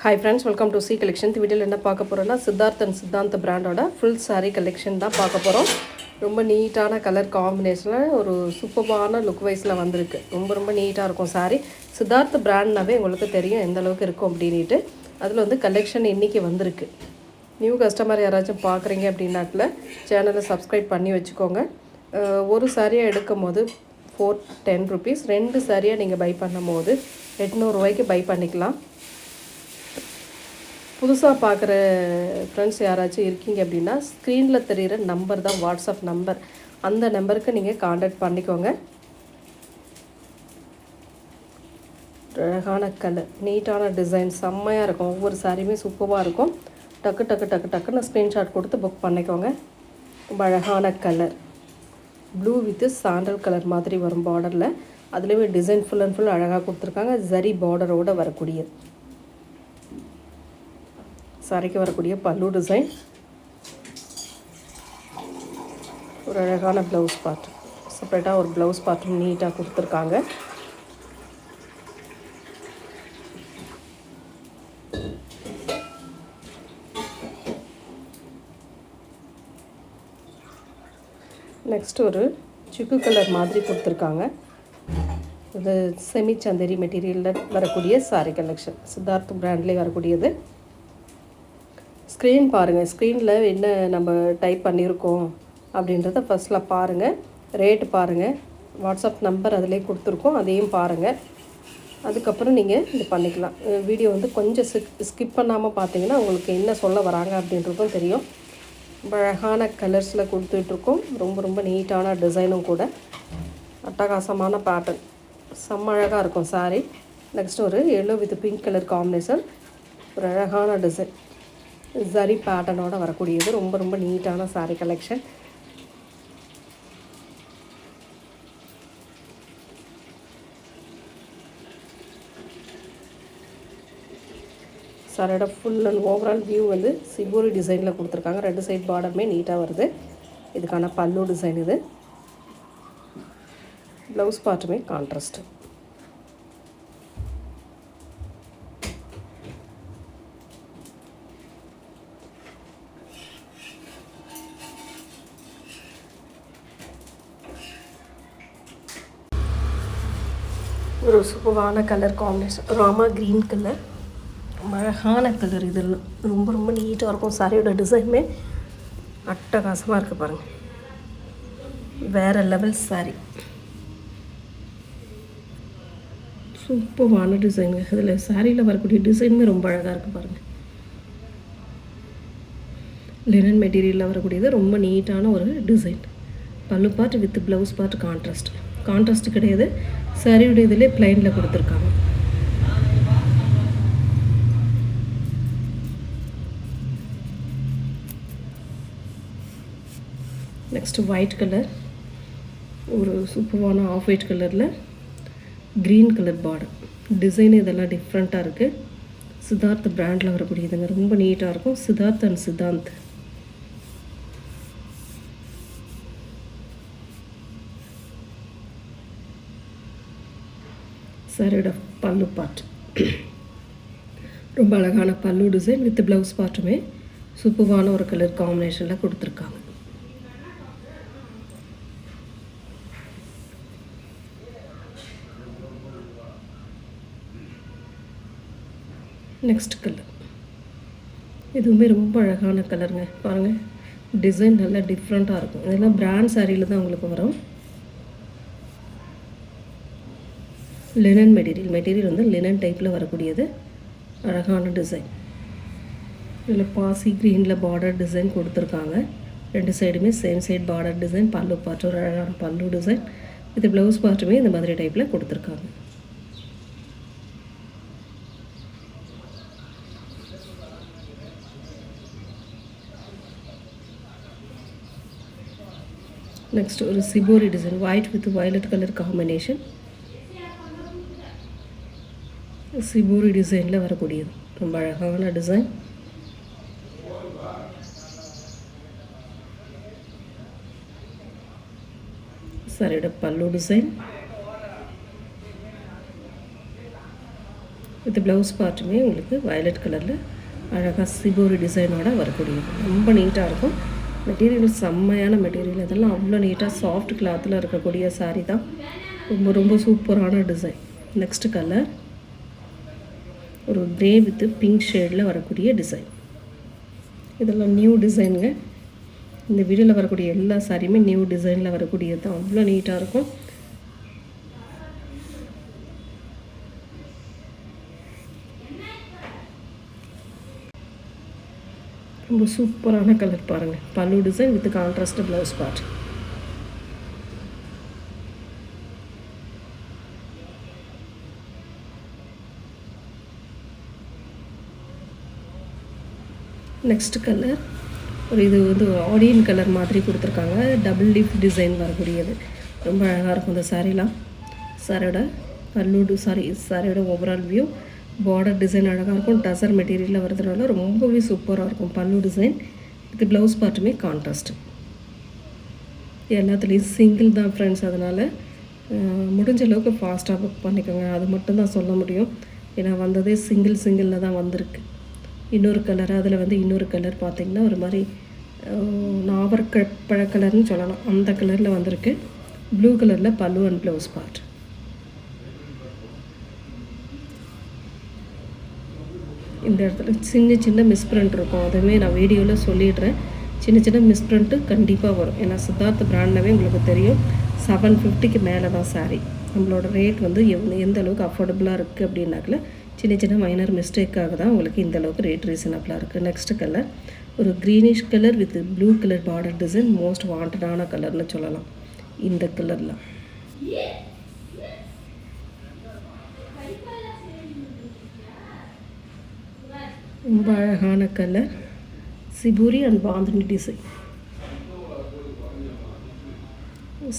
Hi friends, welcome to C Collection. இந்த வீடியோவில் என்ன பார்க்க போகிறோம்னா சித்தார்த் அண்ட் சித்தாந்த் பிராண்டோட ஃபுல் saree கலெக்ஷன் தான் பார்க்க போகிறோம். ரொம்ப நீட்டான கலர் காம்பினேஷனில் ஒரு சூப்பரான லுக் வைஸில் வந்திருக்கு. ரொம்ப நீட்டாக இருக்கும் saree. சித்தார்த் பிராண்ட்னாவே உங்களுக்கு தெரியும் எந்த அளவுக்கு இருக்கும் அப்படின்ட்டு. அதில் வந்து கலெக்ஷன் இன்றைக்கி வந்திருக்கு. நியூ கஸ்டமர் யாராச்சும் பார்க்குறீங்க அப்படின்னாட்டில் சேனலை சப்ஸ்கிரைப் பண்ணி வச்சுக்கோங்க. ஒரு சாரியாக எடுக்கும் போது 410 rupees, 2 சாரியாக நீங்கள் பை பண்ணும் போது 800 ரூபாய்க்கு பை பண்ணிக்கலாம். புதுசாக பார்க்குற ஃப்ரெண்ட்ஸ் யாராச்சும் இருக்கீங்க அப்படின்னா ஸ்க்ரீனில் தெரிகிற நம்பர் தான் வாட்ஸ்அப் நம்பர். அந்த நம்பருக்கு நீங்கள் காண்டாக்ட் பண்ணிக்கோங்க. அழகான கலர், நீட்டான டிசைன், செம்மையாக இருக்கும். ஒவ்வொரு சாரியுமே சூப்பராக இருக்கும். டக்குன்னு ஸ்க்ரீன்ஷாட் கொடுத்து புக் பண்ணிக்கோங்க. ரொம்ப அழகான colour, blue with sandal colour மாதிரி வரும் பார்டரில். அதுலேயுமே டிசைன் ஃபுல் அண்ட் ஃபுல் அழகாக கொடுத்துருக்காங்க. ஜரி பார்டரோடு வரக்கூடியது. சாரிக்கு வரக்கூடிய பல்லு டிசைன், ஒரு அழகான ப்ளவுஸ் பார்ட், செப்பரேட்டாக ஒரு ப்ளவுஸ் பார்ட்டும் நீட்டாக கொடுத்துருக்காங்க. நெக்ஸ்ட் ஒரு சிக்கு கலர் மாதிரி கொடுத்துருக்காங்க. இது செமி சந்தேரி மெட்டீரியலில் வரக்கூடிய சாரி கலெக்ஷன், சித்தார்த் பிராண்ட்லேயே வரக்கூடியது. ஸ்க்ரீன் பாருங்கள், ஸ்க்ரீனில் என்ன நம்ம டைப் பண்ணியிருக்கோம் அப்படின்றத ஃபஸ்ட்டில் பாருங்கள். ரேட்டு பாருங்கள், வாட்ஸ்அப் நம்பர் அதிலே கொடுத்துருக்கோம், அதையும் பாருங்கள். அதுக்கப்புறம் நீங்கள் இது பண்ணிக்கலாம். வீடியோ வந்து கொஞ்சம் ஸ்கிப் பண்ணாமல் பார்த்தீங்கன்னா உங்களுக்கு என்ன சொல்ல வராங்க அப்படின்றதும் தெரியும். ரொம்ப அழகான கலர்ஸில் கொடுத்துட்ருக்கோம். ரொம்ப நீட்டான டிசைனும் கூட, அட்டகாசமான பேட்டர்ன், செம்ம அழகாக இருக்கும் சாரீ. நெக்ஸ்ட் ஒரு yellow with pink colour combination, ஒரு அழகான டிசைன், ஜரி பேட்டர்னோட வரக்கூடியது. ரொம்ப நீட்டான சாரீ கலெக்ஷன். சாரியோட ஃபுல் அண்ட் ஓவரால் வியூ வந்து சிபோரி டிசைனில் கொடுத்துருக்காங்க. 2 சைட் பார்டருமே நீட்டாக வருது. இதுக்கான பல்லு டிசைன் இது. ப்ளவுஸ் பார்ட்டுமே கான்ட்ராஸ்ட். ஒரு சூப்பரான colour combination, Rama green colour, அழகான கலர். இதெல்லாம் ரொம்ப நீட்டாக இருக்கும். சாரியோட டிசைனுமே அட்டகாசமாக இருக்குது பாருங்கள். வேறு லெவல் சாரி, சூப்பரான டிசைனுங்க. இதில் சாரியில் வரக்கூடிய டிசைனுமே ரொம்ப அழகாக இருக்குது பாருங்கள். லினன் மெட்டீரியலில் வரக்கூடியது. ரொம்ப நீட்டான ஒரு டிசைன். பல்லு part with blouse part contrast கிடையாது. சாரியோட இதிலே பிளைனில் கொடுத்துருக்காங்க. நெக்ஸ்ட்டு ஒயிட் கலர், ஒரு சூப்பரான ஆஃப் ஒயிட் கலரில் க்ரீன் கலர் பார்டர். டிசைன் இதெல்லாம் டிஃப்ரெண்ட்டாக இருக்குது. சித்தார்த் பிராண்டில் வரக்கூடியதுங்க. ரொம்ப நீட்டாக இருக்கும். சித்தார்த் அண்ட் சித்தாந்த். சாரியோட பல்லு பார்ட், ரொம்ப அழகான பல்லு டிசைன் வித் ப்ளவுஸ் பார்ட்டுமே சூப்பரான ஒரு கலர் காம்பினேஷனில் கொடுத்துருக்காங்க. நெக்ஸ்ட் கலர், இதுவுமே ரொம்ப அழகான கலருங்க. பாருங்கள், டிசைன் நல்லா டிஃப்ரெண்ட்டாக இருக்கும். இதெல்லாம் பிராண்ட் சாரியில் தான் உங்களுக்கு வரும். லினன் மெட்டீரியல் வந்து லினன் டைப்பில் வரக்கூடியது. அழகான டிசைன். இதில் பாசி க்ரீனில் பார்டர் டிசைன் கொடுத்துருக்காங்க. 2 சைடுமே சேம் சைட் பார்டர் டிசைன். பல்லு பார்ட் ஒரு அழகான பல்லு டிசைன். இது ப்ளவுஸ் பார்ட்டுமே இந்த மாதிரி டைப்பில் கொடுத்துருக்காங்க. நெக்ஸ்ட் ஒரு shibori design, white with violet colour combination. Shibori டிசைனில் வரக்கூடியது. ரொம்ப அழகான டிசைன். சாரியோட பல்லு டிசைன், வித் ப்ளவுஸ் பார்ட்டுமே உங்களுக்கு வயலட் கலரில் அழகாக சிபோரி டிசைனோட வரக்கூடியது. ரொம்ப நீட்டாக இருக்கும். மெட்டீரியல் செம்மையான மெட்டீரியல். இதெல்லாம் அவ்வளோ நீட்டாக சாஃப்ட் கிளாத்தில் இருக்கக்கூடிய சாரீ தான். ரொம்ப ரொம்ப சூப்பரான டிசைன். நெக்ஸ்ட் கலர் ஒரு கிரே வித் பிங்க் ஷேடில் வரக்கூடிய டிசைன். இதெல்லாம் நியூ டிசைனுங்க. இந்த வீடியோவில் வரக்கூடிய எல்லா சாரியுமே நியூ டிசைனில் வரக்கூடியது தான். அவ்வளோ நீட்டாக இருக்கும். ரொம்ப சூப்பரான கலர் பாருங்கள். பல்லு design with contrast blouse part. Next colour ஒரு இது வந்து ஆடியன் கலர் மாதிரி கொடுத்துருக்காங்க. டபுள் லீஃப் டிசைன் வரக்கூடியது. ரொம்ப அழகாக இருக்கும் இந்த சாரீலாம். சாரியோட சாரியோட ஓவரால் வியூ பார்டர் டிசைன் அழகாக இருக்கும். டசர் மெட்டீரியலில் வரதுனால ரொம்பவே சூப்பராக இருக்கும். பல்லு டிசைன் இது ப்ளவுஸ் பார்ட்டுமே கான்ட்ராஸ்ட். எல்லாத்துலேயும் சிங்கிள் தான் ஃப்ரெண்ட்ஸ். அதனால் முடிஞ்ச அளவுக்கு ஃபாஸ்ட்டாக புக் பண்ணிக்கோங்க. அது மட்டும்தான் சொல்ல முடியும். ஏன்னா வந்ததே சிங்கிளில் தான் வந்திருக்கு. இன்னொரு கலர் அதில் வந்து இன்னொரு கலர் பார்த்திங்கன்னா ஒரு மாதிரி நாவற்பழ கலர்னு சொல்லலாம். அந்த கலரில் வந்திருக்கு. ப்ளூ கலரில் பல்லு அண்ட் ப்ளவுஸ் பார்ட். இந்த இடத்துல சின்ன மிஸ்பிரிண்ட் இருக்கும். அதுவுமே நான் வீடியோவில் சொல்லிடுறேன். சின்ன மிஸ்பிரிண்ட்டு கண்டிப்பாக வரும். ஏன்னா சித்தார்த் பிராண்ட்னாவே உங்களுக்கு தெரியும் 750க்கு மேலே தான் சாரீ. நம்மளோட ரேட் வந்து எந்த அளவுக்கு அஃபோர்டபுளாக இருக்குது அப்படின்னாக்கல சின்ன மைனர் மிஸ்டேக்காக தான் உங்களுக்கு இந்த அளவுக்கு ரேட் ரீசனபிளாக இருக்குது. நெக்ஸ்ட் கலர் ஒரு greenish colour with blue colour border design. Most வாண்டடான கலர்னு சொல்லலாம் இந்த கலரில். ரொம்ப அழகான colour shibori and bandhani design.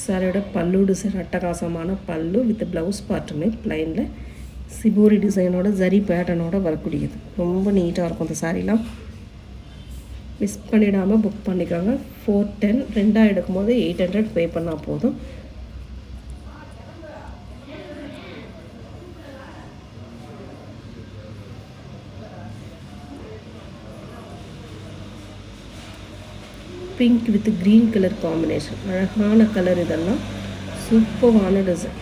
சாரியோட பல்லு டிசைன் அட்டகாசமான பல்லு வித் ப்ளவுஸ் பார்ட்டுமே ப்ளைனில் சிபோரி டிசைனோட ஜரி பேட்டர்னோட வரக்கூடியது. ரொம்ப நீட்டாக இருக்கும் இந்த சாரீலாம். மிஸ் பண்ணிடாமல் புக் பண்ணிக்கோங்க. 410 ரெண்டாக எடுக்கும்போது 800 பே பண்ணால் போதும். Pink with green colour combination. அழகான கலர். இதெல்லாம் சூப்பரான டிசைன்.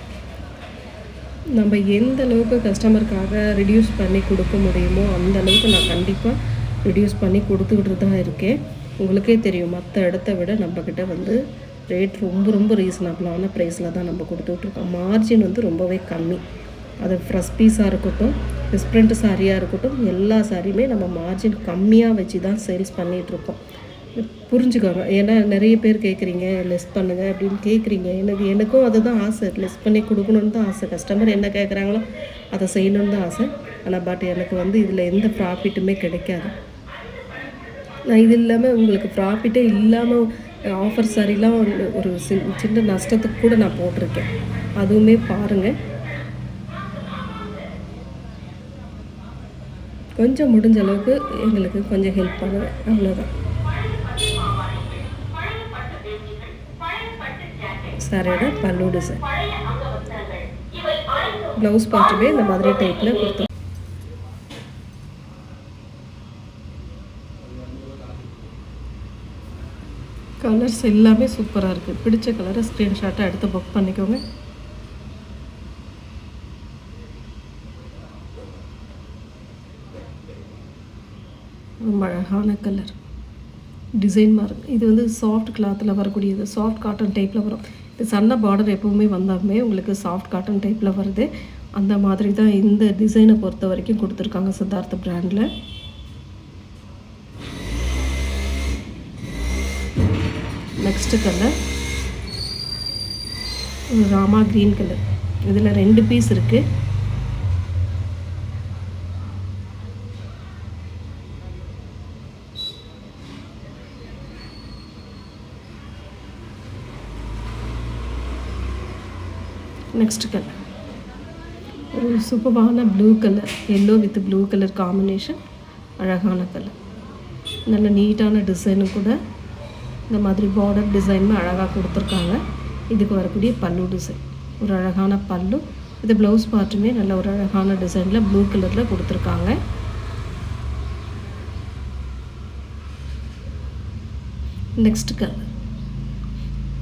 நம்ம எந்த அளவுக்கு கஸ்டமருக்காக ரிடியூஸ் பண்ணி கொடுக்க முடியுமோ அந்த அளவுக்கு நான் கண்டிப்பாக ரிடியூஸ் பண்ணி கொடுத்துக்கிட்டு தான் இருக்கேன். உங்களுக்கே தெரியும் மற்ற இடத்த விட நம்மக்கிட்ட வந்து ரேட் ரொம்ப ரீசனபிளான ப்ரைஸில் தான் நம்ம கொடுத்துட்ருக்கோம். மார்ஜின் வந்து ரொம்பவே கம்மி. அது ஃப்ரெஷ் பீஸாக இருக்கட்டும், மிஸ்பிரிண்ட் சாரியாக இருக்கட்டும், எல்லா சாரியுமே நம்ம மார்ஜின் கம்மியாக வச்சு தான் சேல்ஸ் பண்ணிகிட்ருக்கோம். புரிஞ்சுக்கோங்க. ஏன்னா நிறைய பேர் கேட்குறீங்க லெஸ் பண்ணுங்கள் அப்படின்னு கேட்குறீங்க. எனக்கும் அதுதான் ஆசை. லெஸ் பண்ணி கொடுக்கணுன்னு தான் ஆசை. கஸ்டமர் என்ன கேட்குறாங்களோ அதை செய்யணுன்னு தான் ஆசை. ஆனால் பட் எனக்கு வந்து இதில் எந்த ப்ராஃபிட்டுமே கிடைக்காது. நான் இது இல்லாமல் உங்களுக்கு ப்ராஃபிட்டே இல்லாமல் ஆஃபர் சாரிலாம் ஒரு சின்ன நஷ்டத்துக்கு கூட நான் போட்டிருக்கேன். அதுவுமே பாருங்கள். கொஞ்சம் முடிஞ்ச அளவுக்கு எங்களுக்கு கொஞ்சம் ஹெல்ப் பண்ணுவேன். அவ்வளோதான். சாரியோட பல்லு டிசைன். ப்ளவுஸ் பார்ட்டுமே இந்த மாதிரி டைப்பில் கொடுத்து. கலர்ஸ் எல்லாமே சூப்பராக இருக்குது. பிடிச்ச கலரை ஸ்க்ரீன்ஷாட்டாக எடுத்து புக் பண்ணிக்கோங்க. ரொம்ப அழகான கலர் டிசைன் மார்க். இது வந்து சாஃப்ட் கிளாத்தில் வரக்கூடியது. சாஃப்ட் காட்டன் டைப்பில் வரும். இது சன்ன பார்டர் எப்போவுமே வந்தாலுமே உங்களுக்கு சாஃப்ட் காட்டன் டைப்பில் வருது. அந்த மாதிரி தான் இந்த டிசைனை பொறுத்த வரைக்கும் கொடுத்துருக்காங்க சித்தார்த் பிராண்டில். Next colour Rama green colour. இதில் 2 பீஸ் இருக்குது. நெக்ஸ்ட் கலர் ஒரு சூப்பரான blue colour. Yellow with blue colour combination. அழகான கலர். நல்ல நீட்டான டிசைனும் கூட. இந்த மாதிரி பார்டர் டிசைனுமே அழகாக கொடுத்துருக்காங்க. இதுக்கு வரக்கூடிய பல்லு டிசைன். ஒரு அழகான பல்லு இது ப்ளவுஸ் பார்ட்டுமே நல்ல ஒரு அழகான டிசைனில் ப்ளூ கலரில் கொடுத்துருக்காங்க. நெக்ஸ்ட் கலர்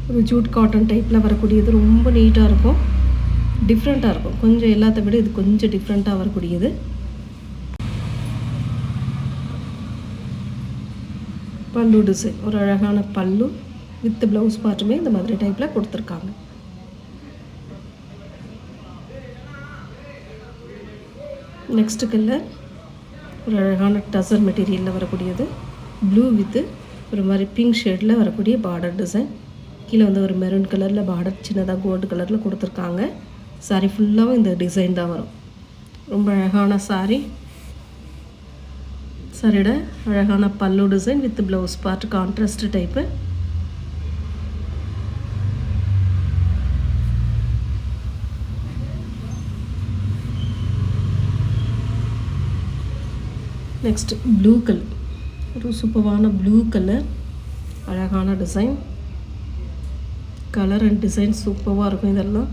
ஒரு ஜூட் காட்டன் டைப்பில் வரக்கூடியது. ரொம்ப நீட்டாக இருக்கும், டிஃப்ரெண்ட்டாக இருக்கும். கொஞ்சம் எல்லாத்த விட இது கொஞ்சம் டிஃப்ரெண்ட்டாக வரக்கூடியது. பல்லு டிசைன் ஒரு அழகான பல்லு வித் ப்ளவுஸ் பார்ட்டுமே இந்த மாதிரி டைப்பில் கொடுத்துருக்காங்க. நெக்ஸ்ட் கலர் ஒரு அழகான டசர் மெட்டீரியலில் வரக்கூடியது. ப்ளூ வித்து ஒரு மாதிரி பிங்க் ஷேடில் வரக்கூடிய பார்டர் டிசைன். கீழே வந்து ஒரு மெரூன் கலரில் பார்டர் சின்னதாக கோல்டு கலரில் கொடுத்துருக்காங்க. சாரீ ஃபுல்லாகவும் இந்த டிசைன் தான் வரும். ரொம்ப அழகான சாரீ. சாரியோட அழகான pallu design with blouse part contrast type. Next blue colour ஒரு சூப்பரான ப்ளூ கலர், அழகான டிசைன். கலர் அண்ட் டிசைன் சூப்பராக இருக்கும். இதெல்லாம்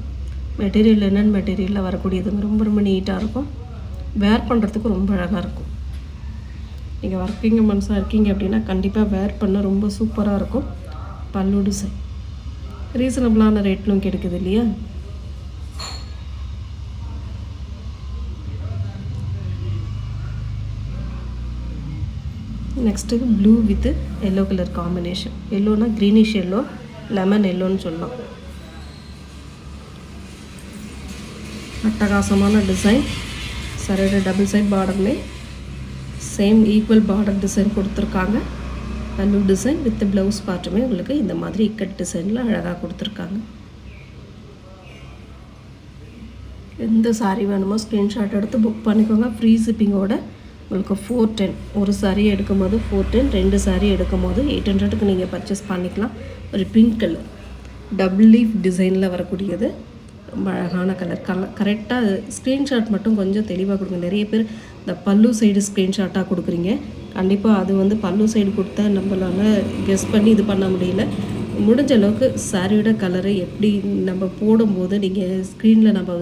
மெட்டீரியல் என்னென்ன மெட்டீரியலில் வரக்கூடியதுங்க. ரொம்ப ரொம்ப நீட்டாக இருக்கும். வேர் பண்ணுறதுக்கு ரொம்ப அழகாக இருக்கும். நீங்கள் ஒர்க்கிங் மனசாக இருக்கீங்க அப்படின்னா கண்டிப்பாக வேர் பண்ண ரொம்ப சூப்பராக இருக்கும். பல்லு டிசைன் ரீசனபிளான ரேட்லும் கிடைக்குது இல்லையா. Next blue with yellow colour combination. எல்லோனா க்ரீனிஷ் எல்லோ, லெமன் எல்லோன்னு சொல்லலாம். அட்டகாசமான டிசைன். சரியோட டபுள் சைட் பார்டர்லே சேம் ஈக்குவல் பார்டர் டிசைன் கொடுத்துருக்காங்க. பல்லு டிசைன் வித் ப்ளவுஸ் பார்ட்டுமே உங்களுக்கு இந்த மாதிரி இக்கட் டிசைனில் அழகாக கொடுத்துருக்காங்க. எந்த சாரீ வேணுமோ ஸ்க்ரீன்ஷாட் எடுத்து புக் பண்ணிக்கோங்க. ஃப்ரீ ஷிப்பிங்கோட உங்களுக்கு 410 ஒரு சாரீ எடுக்கும் போது 410, 2 சாரீ எடுக்கும் போது 800க்கு நீங்கள் பர்ச்சேஸ் பண்ணிக்கலாம். ஒரு பிங்க் கலர் டபுள் லீஃப் டிசைனில் வரக்கூடியது. ரொம்ப அழகான கலர். கரெக்டாக ஸ்க்ரீன்ஷாட் மட்டும் கொஞ்சம் தெளிவாக கொடுங்க. நிறைய பேர் இந்த பல்லு சைடு ஸ்க்ரீன்ஷாட்டாக கொடுக்குறீங்க. கண்டிப்பாக அது வந்து பல்லு சைடு கொடுத்தா நம்மளால் கெஸ் பண்ணி இது பண்ண முடியல. முடிஞ்ச அளவுக்கு சாரியோட கலரை எப்படி நம்ம போடும்போது நீங்கள் ஸ்க்ரீனில் நம்ம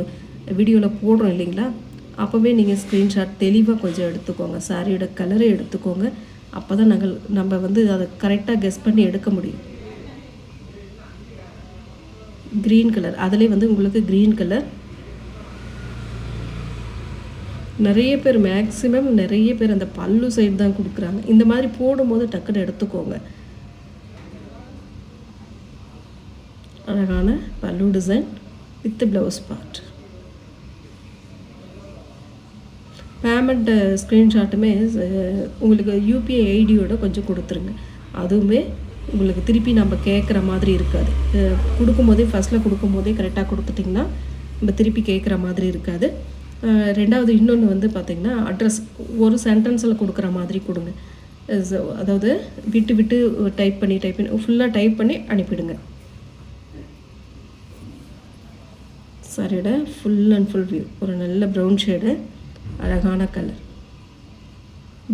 வீடியோவில் போடுறோம் இல்லைங்களா, அப்போவே நீங்கள் ஸ்க்ரீன்ஷாட் தெளிவாக கொஞ்சம் எடுத்துக்கோங்க. சாரியோட கலரை எடுத்துக்கோங்க. அப்போ தான் நம்ம வந்து அதை கரெக்டாக கெஸ் பண்ணி எடுக்க முடியும். க்ரீன் கலர், அதிலே வந்து உங்களுக்கு க்ரீன் கலர். நிறைய பேர் மேக்ஸிமம் நிறைய பேர் அந்த பல்லு சைடு தான் கொடுக்குறாங்க. இந்த மாதிரி போடும்போது டக்குன்னு எடுத்துக்கோங்க. அழகான pallu design with blouse part. Payment ஸ்க்ரீன்ஷாட்டுமே உங்களுக்கு யூபிஐ ஐடியோட கொஞ்சம் கொடுத்துருங்க. அதுவுமே உங்களுக்கு திருப்பி நம்ம கேட்குற மாதிரி இருக்காது. கொடுக்கும்போதே ஃபஸ்ட்டில் கொடுக்கும்போதே கரெக்டாக கொடுத்துட்டிங்கன்னா நம்ம திருப்பி கேட்குற மாதிரி இருக்காது. ரெண்டாவது இன்னொன்று வந்து பார்த்திங்கன்னா அட்ரஸ் ஒரு சென்டென்ஸில் கொடுக்குற மாதிரி கொடுங்க. அதாவது விட்டு விட்டு டைப் பண்ணி ஃபுல்லாக டைப் பண்ணி அனுப்பிடுங்க. சாரியோட ஃபுல் அண்ட் ஃபுல் வியூ ஒரு நல்ல ப்ரௌன் ஷேடு, அழகான colour.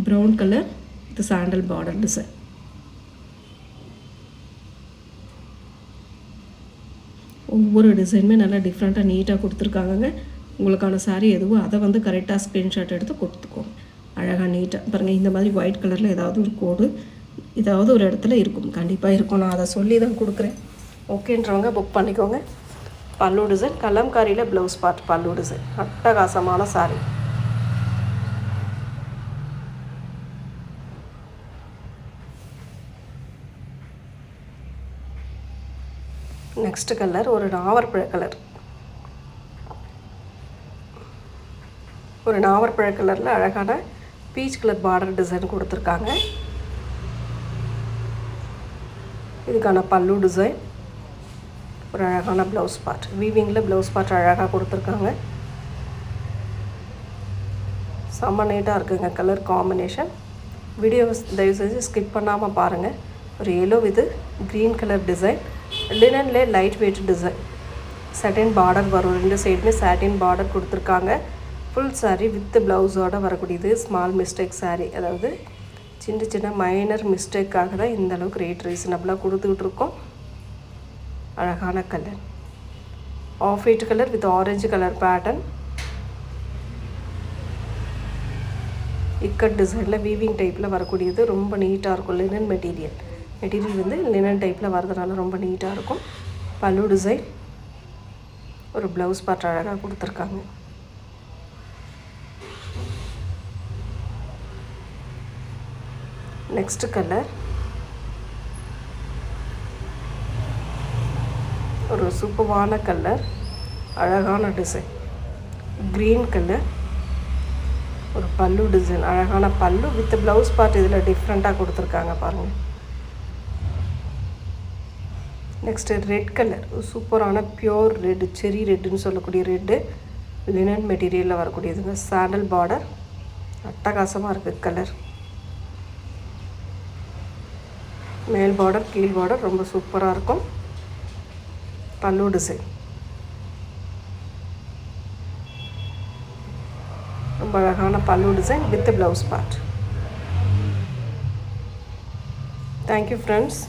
Brown colour with sandal border design. ஒவ்வொரு டிசைனுமே நல்லா டிஃப்ரெண்ட்டாக நீட்டாக கொடுத்துருக்காங்க. உங்களுக்கான சாரீ எதுவோ அதை வந்து கரெக்டாக ஸ்க்ரீன்ஷாட் எடுத்து கொடுத்துக்கோங்க. அழகாக நீட்டாக பாருங்கள். இந்த மாதிரி ஒயிட் கலரில் ஏதாவது ஒரு கோடு ஏதாவது ஒரு இடத்துல இருக்கும், கண்டிப்பாக இருக்கும். நான் அதை சொல்லி தான் கொடுக்குறேன். ஓகேன்றவங்க புக் பண்ணிக்கோங்க. பல்லு டிசைன் கலம்காரியில் ப்ளவுஸ் பார்ட் பல்லு டிசைன். அட்டகாசமான சாரீ. நெக்ஸ்ட் கலர் ஒரு நாவற்பழ கலர். ஒரு நாவற்பழ கலரில் அழகான பீச் கலர் பார்டர் டிசைன் கொடுத்துருக்காங்க. இதுக்கான பல்லு டிசைன், ஒரு அழகான ப்ளவுஸ் பார்ட். வீவிங்கில் ப்ளவுஸ் பார்ட் அழகாக கொடுத்துருக்காங்க. செம்ம நீட்டாக இருக்குங்க கலர் காம்பினேஷன். வீடியோவை தயவுசெய்து ஸ்கிப் பண்ணாமல் பாருங்கள். ஒரு yellow with green colour design. லினன்லே light weight design. Satin border வரும். ரெண்டு சைடுமே சாட்டின் பார்டர் கொடுத்துருக்காங்க. ஃபுல் சாரீ வித் ப்ளவுஸோடு வரக்கூடியது. ஸ்மால் மிஸ்டேக் சாரீ, அதாவது சின்ன சின்ன மைனர் மிஸ்டேக்காக தான் இந்த அளவுக்கு ரேட் ரீசனபிளாக கொடுத்துக்கிட்டு இருக்கோம். அழகான colour. Off white colour with orange colour pattern. Ikat டிசைனில் வீவிங் டைப்பில் வரக்கூடியது. ரொம்ப நீட்டாக இருக்கும். லினன் மெட்டீரியல் வந்து லினன் டைப்பில் வரதுனால ரொம்ப நீட்டாக இருக்கும். பல்லு டிசைன், ஒரு ப்ளவுஸ் பார்ட் அழகாக கொடுத்துருக்காங்க. நெக்ஸ்ட் கலர் ஒரு சூப்பரான கலர், அழகான டிசைன் க்ரீன் கலர். ஒரு பல்லு டிசைன், அழகான பல்லு வித் ப்ளவுஸ் பார்ட் இதில் டிஃப்ரெண்ட்டாக கொடுத்துருக்காங்க பாருங்கள். நெக்ஸ்ட்டு ரெட் கலர், சூப்பரான பியோர் ரெட்டு, செரி ரெட்டுன்னு சொல்லக்கூடிய ரெட்டு, லினன் மெட்டீரியலில் வரக்கூடியதுங்க. சாண்டல் பார்டர், அட்டகாசமாக இருக்குது கலர். மேல் பார்டர் கீழ் பார்டர் ரொம்ப சூப்பராக இருக்கும். பல்லு டிசைன் ரொம்ப அழகான pallu design with blouse part. Thank you friends.